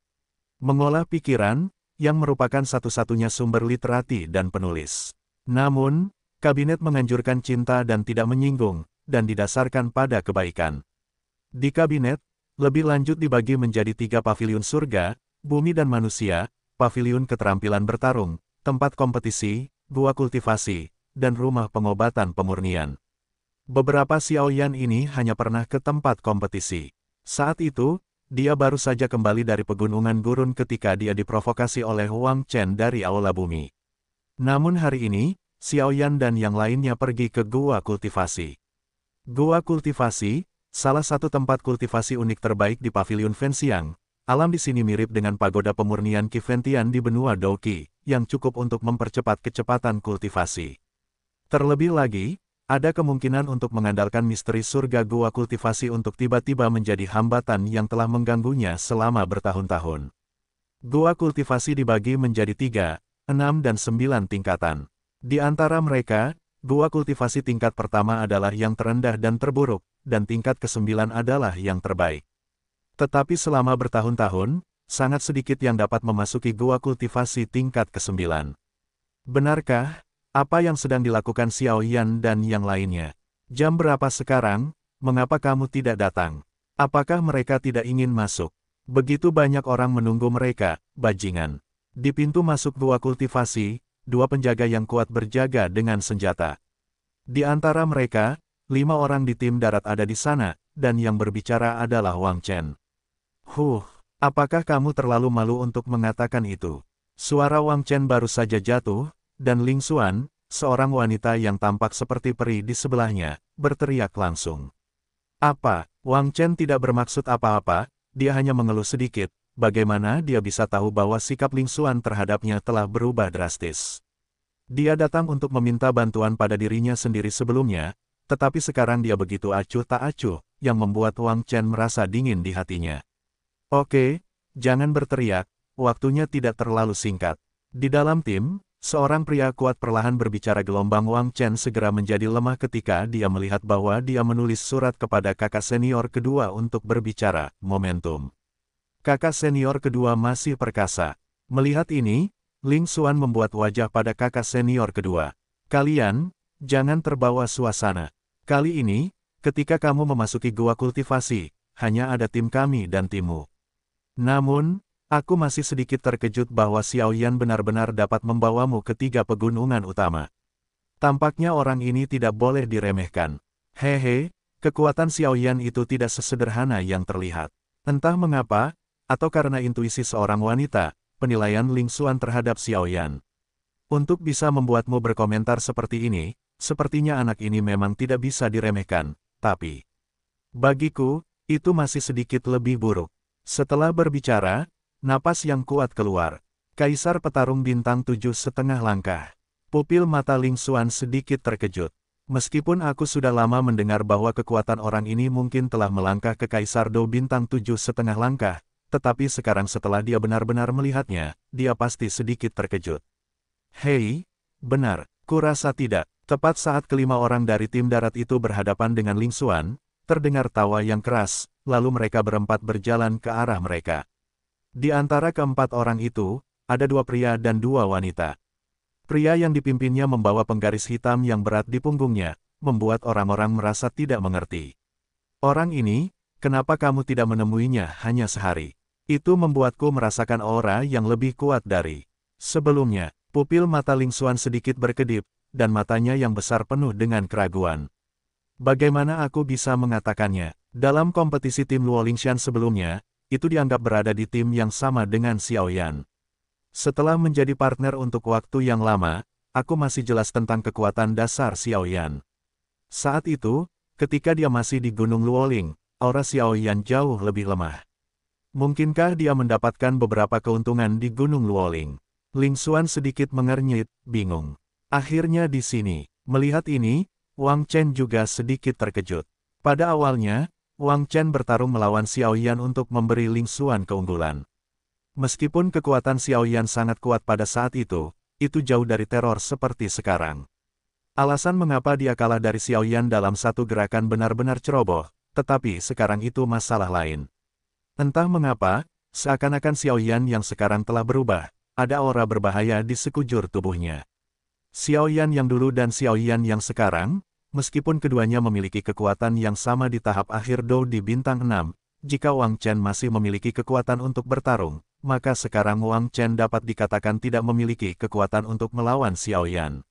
mengolah pikiran, yang merupakan satu-satunya sumber literati dan penulis. Namun, kabinet menganjurkan cinta dan tidak menyinggung, dan didasarkan pada kebaikan. Di kabinet, lebih lanjut dibagi menjadi 3 pavilion surga, bumi dan manusia, pavilion keterampilan bertarung, tempat kompetisi, gua kultivasi, dan rumah pengobatan pemurnian. Beberapa Xiao Yan ini hanya pernah ke tempat kompetisi. Saat itu, dia baru saja kembali dari pegunungan gurun ketika dia diprovokasi oleh Wang Chen dari Aula Bumi. Namun hari ini, Xiao Yan dan yang lainnya pergi ke gua kultivasi. Gua kultivasi, salah satu tempat kultivasi unik terbaik di Pavilion Fenxiang. Alam di sini mirip dengan pagoda pemurnian Qi Ventian di benua Douqi, yang cukup untuk mempercepat kecepatan kultivasi. Terlebih lagi, ada kemungkinan untuk mengandalkan misteri surga gua kultivasi untuk tiba-tiba menjadi hambatan yang telah mengganggunya selama bertahun-tahun. Gua kultivasi dibagi menjadi 3, 6 dan 9 tingkatan. Di antara mereka, gua kultivasi tingkat pertama adalah yang terendah dan terburuk, dan tingkat ke-9 adalah yang terbaik. Tetapi selama bertahun-tahun, sangat sedikit yang dapat memasuki gua kultivasi tingkat ke-9. Benarkah? Apa yang sedang dilakukan Xiao Yan dan yang lainnya? Jam berapa sekarang? Mengapa kamu tidak datang? Apakah mereka tidak ingin masuk? Begitu banyak orang menunggu mereka, bajingan. Di pintu masuk gua kultivasi, 2 penjaga yang kuat berjaga dengan senjata. Di antara mereka, 5 orang di tim darat ada di sana, dan yang berbicara adalah Wang Chen. Apakah kamu terlalu malu untuk mengatakan itu? Suara Wang Chen baru saja jatuh, dan Ling Xuan, seorang wanita yang tampak seperti peri di sebelahnya, berteriak langsung. Apa? Wang Chen tidak bermaksud apa-apa, dia hanya mengeluh sedikit. Bagaimana dia bisa tahu bahwa sikap Ling Xuan terhadapnya telah berubah drastis? Dia datang untuk meminta bantuan pada dirinya sendiri sebelumnya, tetapi sekarang dia begitu acuh tak acuh, yang membuat Wang Chen merasa dingin di hatinya. Oke, jangan berteriak, waktunya tidak terlalu singkat. Di dalam tim, seorang pria kuat perlahan berbicara. Gelombang Wang Chen segera menjadi lemah ketika dia melihat bahwa dia menulis surat kepada kakak senior kedua untuk berbicara, momentum. Kakak senior kedua masih perkasa. Melihat ini, Ling Xuan membuat wajah pada kakak senior kedua. Kalian, jangan terbawa suasana. Kali ini, ketika kamu memasuki gua kultivasi, hanya ada tim kami dan timmu. Namun, aku masih sedikit terkejut bahwa Xiao Yan benar-benar dapat membawamu ke 3 pegunungan utama. Tampaknya orang ini tidak boleh diremehkan. Hehe, kekuatan Xiao Yan itu tidak sesederhana yang terlihat. Entah mengapa, atau karena intuisi seorang wanita, penilaian Ling Xuan terhadap Xiao Yan. Untuk bisa membuatmu berkomentar seperti ini, sepertinya anak ini memang tidak bisa diremehkan, tapi bagiku, itu masih sedikit lebih buruk. Setelah berbicara, napas yang kuat keluar. Kaisar petarung bintang 7,5 langkah. Pupil mata Ling Xuan sedikit terkejut. Meskipun aku sudah lama mendengar bahwa kekuatan orang ini mungkin telah melangkah ke Kaisar Do bintang 7,5 langkah, tetapi sekarang setelah dia benar-benar melihatnya, dia pasti sedikit terkejut. Hei, benar, kurasa tidak. Tepat saat kelima orang dari tim darat itu berhadapan dengan Ling Xuan, terdengar tawa yang keras, lalu mereka berempat berjalan ke arah mereka. Di antara keempat orang itu, ada 2 pria dan 2 wanita. Pria yang dipimpinnya membawa penggaris hitam yang berat di punggungnya, membuat orang-orang merasa tidak mengerti. Orang ini, kenapa kamu tidak menemuinya hanya sehari? Itu membuatku merasakan aura yang lebih kuat dari sebelumnya. Pupil mata Ling Xuan sedikit berkedip, dan matanya yang besar penuh dengan keraguan. Bagaimana aku bisa mengatakannya? Dalam kompetisi tim Luo Lingshan sebelumnya, itu dianggap berada di tim yang sama dengan Xiao Yan. Setelah menjadi partner untuk waktu yang lama, aku masih jelas tentang kekuatan dasar Xiao Yan. Saat itu, ketika dia masih di Gunung Luoling, aura Xiao Yan jauh lebih lemah. Mungkinkah dia mendapatkan beberapa keuntungan di Gunung Luoling? Ling Xuan sedikit mengernyit, bingung. Akhirnya di sini, melihat ini, Wang Chen juga sedikit terkejut. Pada awalnya, Wang Chen bertarung melawan Xiao Yan untuk memberi Ling Xuan keunggulan. Meskipun kekuatan Xiao Yan sangat kuat pada saat itu jauh dari teror seperti sekarang. Alasan mengapa dia kalah dari Xiao Yan dalam satu gerakan benar-benar ceroboh, tetapi sekarang itu masalah lain. Entah mengapa, seakan-akan Xiao Yan yang sekarang telah berubah. Ada aura berbahaya di sekujur tubuhnya. Xiao Yan yang dulu dan Xiao Yan yang sekarang, meskipun keduanya memiliki kekuatan yang sama di tahap akhir Do di bintang 6, jika Wang Chen masih memiliki kekuatan untuk bertarung, maka sekarang Wang Chen dapat dikatakan tidak memiliki kekuatan untuk melawan Xiao Yan.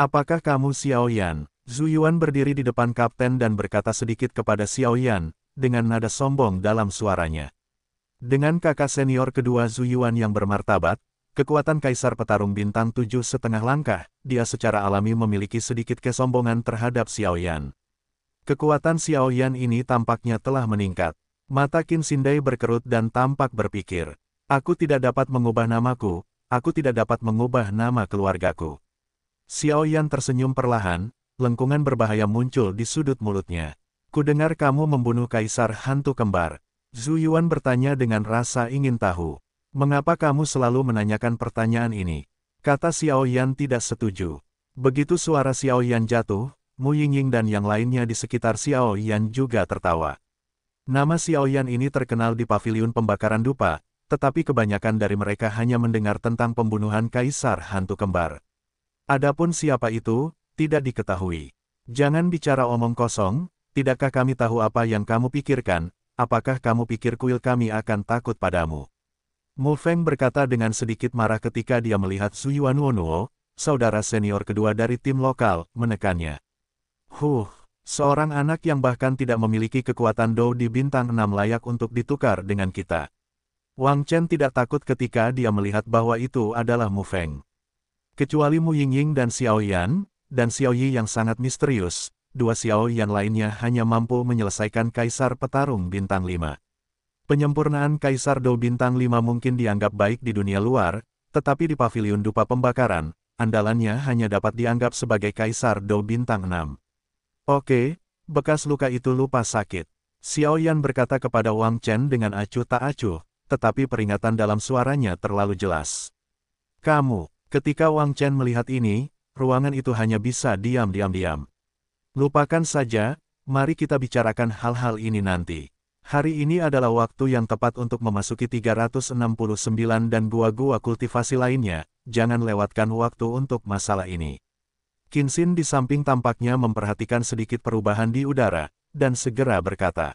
Apakah kamu Xiao Yan? Zhu Yuan berdiri di depan kapten dan berkata sedikit kepada Xiao Yan, dengan nada sombong dalam suaranya. Dengan kakak senior kedua Zhu Yuan yang bermartabat, kekuatan Kaisar Petarung Bintang 7,5 langkah, dia secara alami memiliki sedikit kesombongan terhadap Xiao Yan. Kekuatan Xiao Yan ini tampaknya telah meningkat. Mata Qin Xindai berkerut dan tampak berpikir. Aku tidak dapat mengubah namaku, aku tidak dapat mengubah nama keluargaku. Xiao Yan tersenyum perlahan, lengkungan berbahaya muncul di sudut mulutnya. Kudengar kamu membunuh Kaisar Hantu Kembar. Zhu Yuan bertanya dengan rasa ingin tahu. Mengapa kamu selalu menanyakan pertanyaan ini? Kata Xiao Yan tidak setuju. Begitu suara Xiao Yan jatuh, Mu Yingying dan yang lainnya di sekitar Xiao Yan juga tertawa. Nama Xiao Yan ini terkenal di paviliun pembakaran dupa, tetapi kebanyakan dari mereka hanya mendengar tentang pembunuhan Kaisar Hantu Kembar. Adapun siapa itu, tidak diketahui. Jangan bicara omong kosong, tidakkah kami tahu apa yang kamu pikirkan? Apakah kamu pikir kuil kami akan takut padamu? Mu Feng berkata dengan sedikit marah ketika dia melihat Zhu Yuanwuo, saudara senior kedua dari tim lokal, menekannya. Seorang anak yang bahkan tidak memiliki kekuatan Do di bintang 6 layak untuk ditukar dengan kita. Wang Chen tidak takut ketika dia melihat bahwa itu adalah Mu Feng. Kecuali Mu Yingying dan Xiao Yan, dan Xiao Yi yang sangat misterius, 2 Xiao Yan lainnya hanya mampu menyelesaikan Kaisar Petarung Bintang 5. Penyempurnaan Kaisar Do Bintang 5 mungkin dianggap baik di dunia luar, tetapi di paviliun dupa pembakaran, andalannya hanya dapat dianggap sebagai Kaisar Do Bintang 6. Oke, bekas luka itu lupa sakit. Xiao Yan berkata kepada Wang Chen dengan acuh tak acuh, tetapi peringatan dalam suaranya terlalu jelas. Kamu, ketika Wang Chen melihat ini, ruangan itu hanya bisa diam-diam. Lupakan saja, mari kita bicarakan hal-hal ini nanti. Hari ini adalah waktu yang tepat untuk memasuki 369 dan gua-gua kultivasi lainnya, jangan lewatkan waktu untuk masalah ini. Qin di samping tampaknya memperhatikan sedikit perubahan di udara, dan segera berkata,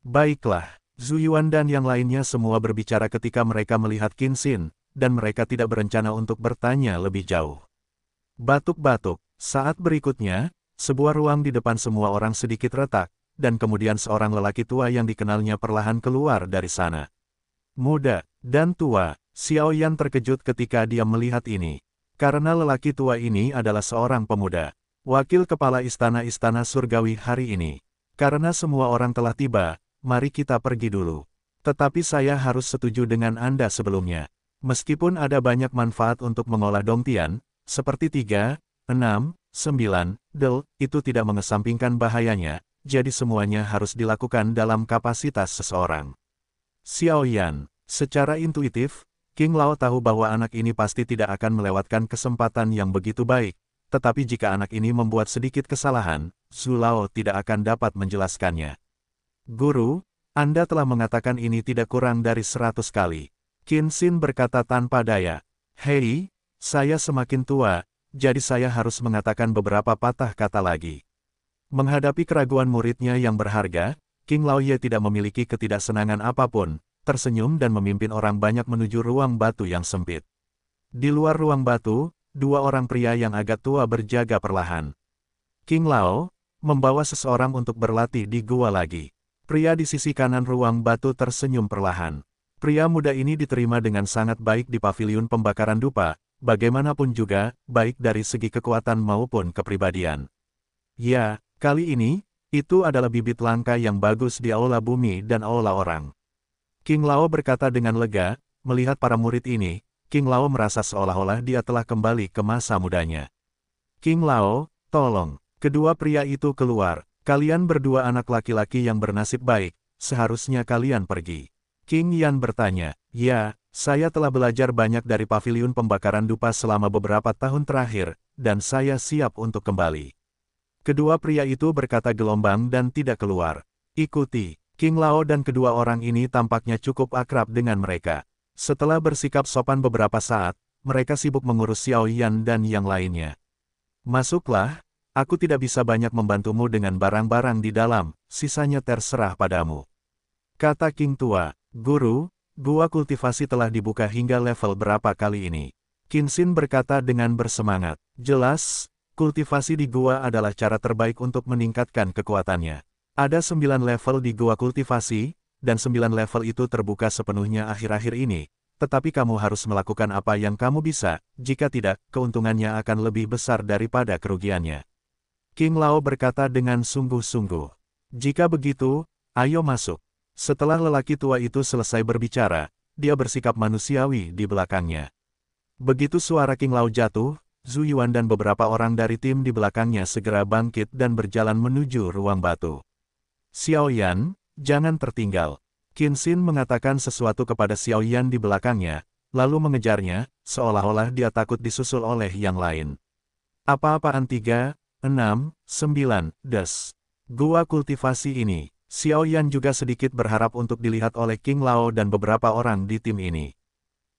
"Baiklah." Zhu Yuan dan yang lainnya semua berbicara ketika mereka melihat Qin, dan mereka tidak berencana untuk bertanya lebih jauh. Batuk-batuk. Saat berikutnya, sebuah ruang di depan semua orang sedikit retak, dan kemudian seorang lelaki tua yang dikenalnya perlahan keluar dari sana. Muda dan tua, Xiao Yan terkejut ketika dia melihat ini. Karena lelaki tua ini adalah seorang pemuda, wakil kepala istana-istana surgawi hari ini. Karena semua orang telah tiba, mari kita pergi dulu. Tetapi saya harus setuju dengan Anda sebelumnya. Meskipun ada banyak manfaat untuk mengolah dongtian, seperti 3, 6, 9, del, itu tidak mengesampingkan bahayanya, jadi semuanya harus dilakukan dalam kapasitas seseorang. Xiao Yan, secara intuitif, King Lao tahu bahwa anak ini pasti tidak akan melewatkan kesempatan yang begitu baik, tetapi jika anak ini membuat sedikit kesalahan, Zhu Lao tidak akan dapat menjelaskannya. Guru, Anda telah mengatakan ini tidak kurang dari 100 kali. Qin berkata tanpa daya. Hei, saya semakin tua, jadi saya harus mengatakan beberapa patah kata lagi. Menghadapi keraguan muridnya yang berharga, King Lao Ye tidak memiliki ketidaksenangan apapun, tersenyum dan memimpin orang banyak menuju ruang batu yang sempit. Di luar ruang batu, dua orang pria yang agak tua berjaga perlahan. King Lao membawa seseorang untuk berlatih di gua lagi. Pria di sisi kanan ruang batu tersenyum perlahan. Pria muda ini diterima dengan sangat baik di paviliun pembakaran dupa, bagaimanapun juga, baik dari segi kekuatan maupun kepribadian. Ya, kali ini, itu adalah bibit langka yang bagus di aula bumi dan aula orang. King Lao berkata dengan lega, melihat para murid ini, King Lao merasa seolah-olah dia telah kembali ke masa mudanya. King Lao, tolong, kedua pria itu keluar, kalian berdua anak laki-laki yang bernasib baik, seharusnya kalian pergi. King Yan bertanya, ya, saya telah belajar banyak dari paviliun pembakaran dupa selama beberapa tahun terakhir, dan saya siap untuk kembali. Kedua pria itu berkata gelombang dan tidak keluar. Ikuti. King Lao dan kedua orang ini tampaknya cukup akrab dengan mereka. Setelah bersikap sopan beberapa saat, mereka sibuk mengurus Xiao Yan dan yang lainnya. Masuklah, aku tidak bisa banyak membantumu dengan barang-barang di dalam, sisanya terserah padamu. Kata King tua, Guru, gua kultivasi telah dibuka hingga level berapa kali ini? Qin berkata dengan bersemangat. Jelas, kultivasi di gua adalah cara terbaik untuk meningkatkan kekuatannya. Ada 9 level di gua kultivasi, dan 9 level itu terbuka sepenuhnya akhir-akhir ini, tetapi kamu harus melakukan apa yang kamu bisa, jika tidak, keuntungannya akan lebih besar daripada kerugiannya. King Lao berkata dengan sungguh-sungguh. Jika begitu, ayo masuk. Setelah lelaki tua itu selesai berbicara, dia bersikap manusiawi di belakangnya. Begitu suara King Lao jatuh, Zhu Yuan dan beberapa orang dari tim di belakangnya segera bangkit dan berjalan menuju ruang batu. Xiao Yan, jangan tertinggal. Qin mengatakan sesuatu kepada Xiao Yan di belakangnya, lalu mengejarnya, seolah-olah dia takut disusul oleh yang lain. Apa-apaan 3, 6, 9, des. Gua kultivasi ini. Xiao Yan juga sedikit berharap untuk dilihat oleh King Lao dan beberapa orang di tim ini.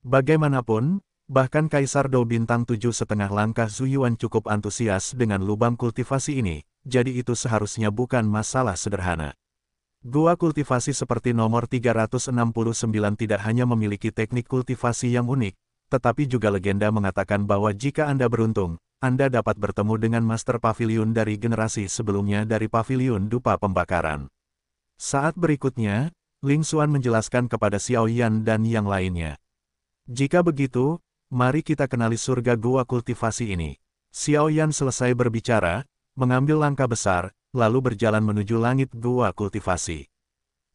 Bagaimanapun, bahkan Kaisar Dou Bintang 7,5 langkah Zhu Yuan cukup antusias dengan lubang kultivasi ini, jadi itu seharusnya bukan masalah sederhana. Gua kultivasi seperti nomor 369 tidak hanya memiliki teknik kultivasi yang unik, tetapi juga legenda mengatakan bahwa jika Anda beruntung, Anda dapat bertemu dengan Master Pavilion dari generasi sebelumnya dari Pavilion Dupa Pembakaran. Saat berikutnya, Ling Xuan menjelaskan kepada Xiao Yan dan yang lainnya. Jika begitu, mari kita kenali surga gua kultivasi ini. Xiao Yan selesai berbicara, mengambil langkah besar, lalu berjalan menuju langit gua kultivasi.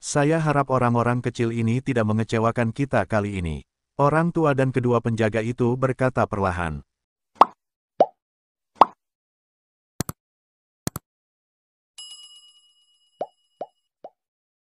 Saya harap orang-orang kecil ini tidak mengecewakan kita kali ini. Orang tua dan kedua penjaga itu berkata perlahan.